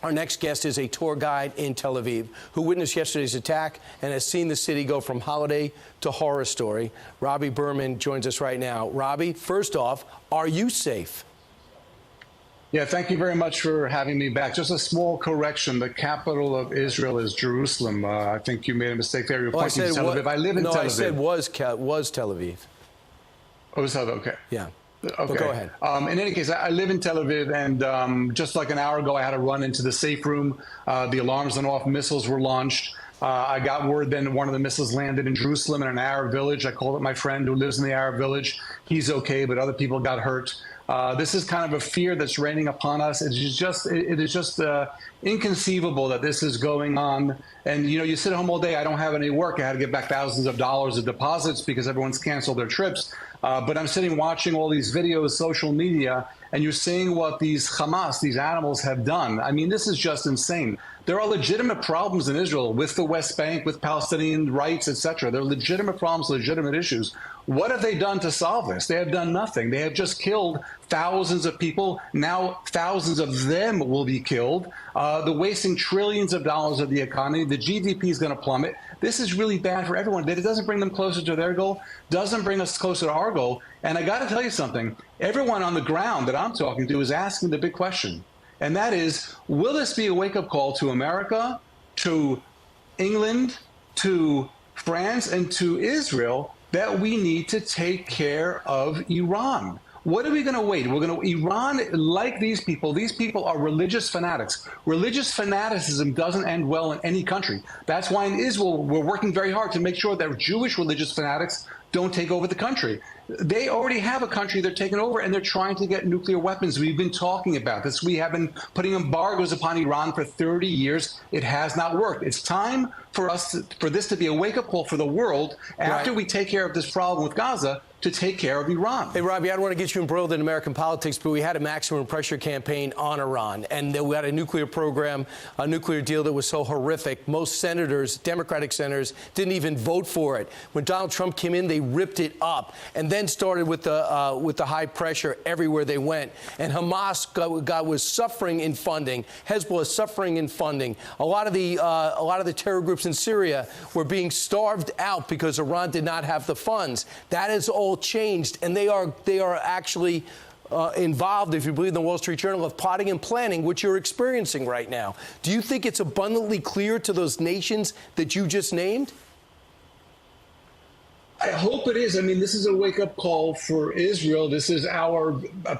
Our next guest is a tour guide in Tel Aviv who witnessed yesterday's attack and has seen the city go from holiday to horror story. Robby Berman joins us right now. Robby, first off, are you safe? Yeah, thank you very much for having me back. Just a small correction. The capital of Israel is Jerusalem. I think you made a mistake there. You're pointing to Tel Aviv. I live in Tel Aviv. No, I said was Tel Aviv. Oh, Tel Aviv, okay. Yeah. Okay. Go ahead. In any case, I live in Tel Aviv, and just like an hour ago, I had to run into the safe room. The alarms went off, missiles were launched. I got word then one of the missiles landed in Jerusalem in an Arab village. I called up my friend who lives in the Arab village. He's okay, but other people got hurt. This is kind of a fear that's raining upon us. It is just inconceivable that this is going on. And, you know, you sit home all day. I don't have any work. I had to get back thousands of dollars of deposits because everyone's canceled their trips. But I'm sitting watching all these videos, social media, and you're seeing what these Hamas, these animals, have done. I mean, this is just insane. There are legitimate problems in Israel with the West Bank, with Palestinian rights, etc. There are legitimate problems, legitimate issues. What have they done to solve this? They have done nothing. They have just killed thousands of people. Now thousands of them will be killed. They're wasting trillions of dollars of the economy. The GDP is going to plummet. This is really bad for everyone. It doesn't bring them closer to their goal, doesn't bring us closer to our goal. And I got to tell you something. Everyone on the ground that I'm talking to is asking the big question. And that is, will this be a wake-up call to America, to England, to France, and to Israel that we need to take care of Iran? What are we going to wait? Iran, like these people are religious fanatics. Religious fanaticism doesn't end well in any country. That's why in Israel, we're working very hard to make sure that Jewish religious fanatics don't take over the country. They already have a country they're taking over, and they're trying to get nuclear weapons. We've been talking about this. We have been putting embargoes upon Iran for 30 years. It has not worked. It's time for this to be a wake-up call for the world after we take care of this problem with Gaza, to take care of Iran. Hey, Robby, I don't want to get you embroiled in American politics, but we had a maximum pressure campaign on Iran, and we had a nuclear program, a nuclear deal that was so horrific. Most senators, Democratic senators, didn't even vote for it. When Donald Trump came in, they ripped it up, and then started with the high pressure everywhere they went. And Hamas was suffering in funding. Hezbollah is suffering in funding. A lot of the terror groups in Syria were being starved out because Iran did not have the funds. That is all changed, and they are actually involved, if you believe the Wall Street Journal, of plotting and planning what you're experiencing right now. Do you think it's abundantly clear to those nations that you just named? I hope it is. I mean, this is a wake-up call for Israel. This is our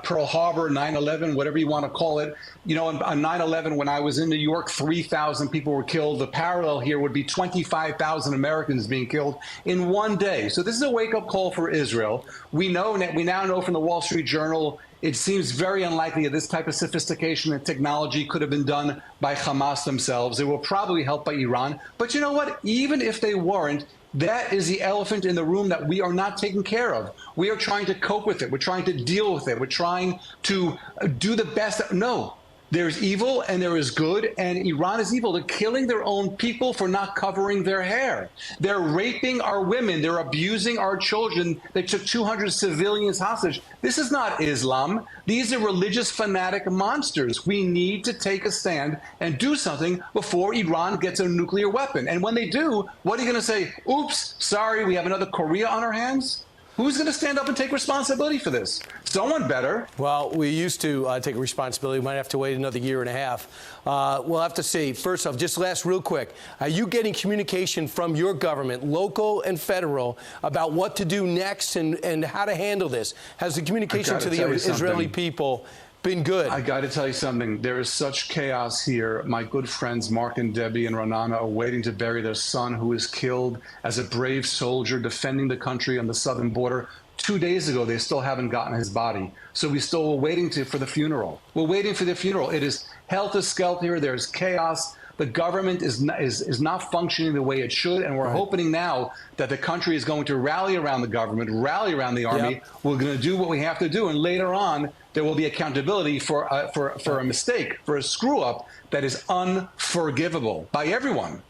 Pearl Harbor, 9/11, whatever you want to call it. You know, on 9/11, when I was in New York, 3,000 people were killed. The parallel here would be 25,000 Americans being killed in one day. So this is a wake-up call for Israel. We now know from the Wall Street Journal, it seems very unlikely that this type of sophistication and technology could have been done by Hamas themselves. They were probably helped by Iran. But you know what? Even if they weren't, that is the elephant in the room that we are not taking care of. We are trying to cope with it. We're trying to deal with it. We're trying to do the best. No, there's evil and there is good, and Iran is evil. They're killing their own people for not covering their hair. They're raping our women. They're abusing our children. They took 200 civilians hostage. This is not Islam. These are religious fanatic monsters. We need to take a stand and do something before Iran gets a nuclear weapon. And when they do, what are you going to say? Oops, sorry, we have another Korea on our hands? Who's going to stand up and take responsibility for this? Someone better. Well, we used to take responsibility. We might have to wait another year and a half. We'll have to see. First off, just last real quick, are you getting communication from your government, local and federal, about what to do next and how to handle this? Has the communication to the Israeli people been good? I got to tell you something. There is such chaos here. My good friends Mark and Debbie and Ronana are waiting to bury their son, who was killed as a brave soldier defending the country on the southern border. 2 days ago, they still haven't gotten his body. So we still are waiting for the funeral. We're waiting for the funeral. It is helter-skelter. There's chaos. The government is not functioning the way it should, and we're hoping now that the country is going to rally around the government, rally around the army. Yep. We're going to do what we have to do, and later on, there will be accountability for a mistake, for a screw-up that is unforgivable by everyone.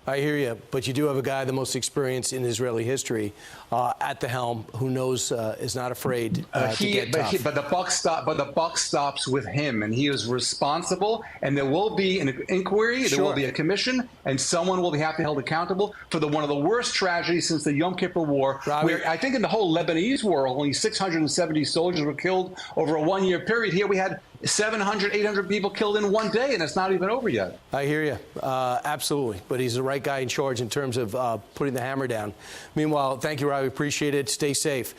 I hear you, but you do have a guy the most experienced in Israeli history at the helm, who knows is not afraid to get tough. But the buck stops with him, and he is responsible. And there will be an inquiry, there will be a commission, and someone will have to be held accountable for one of the worst tragedies since the Yom Kippur War. Where I think in the whole Lebanese war, only 670 soldiers were killed over a one-year period. Here we had 700, 800 people killed in one day, and it's not even over yet. I hear you. Absolutely. But he's the right guy in charge in terms of putting the hammer down. Meanwhile, thank you, Robbie. Appreciate it. Stay safe.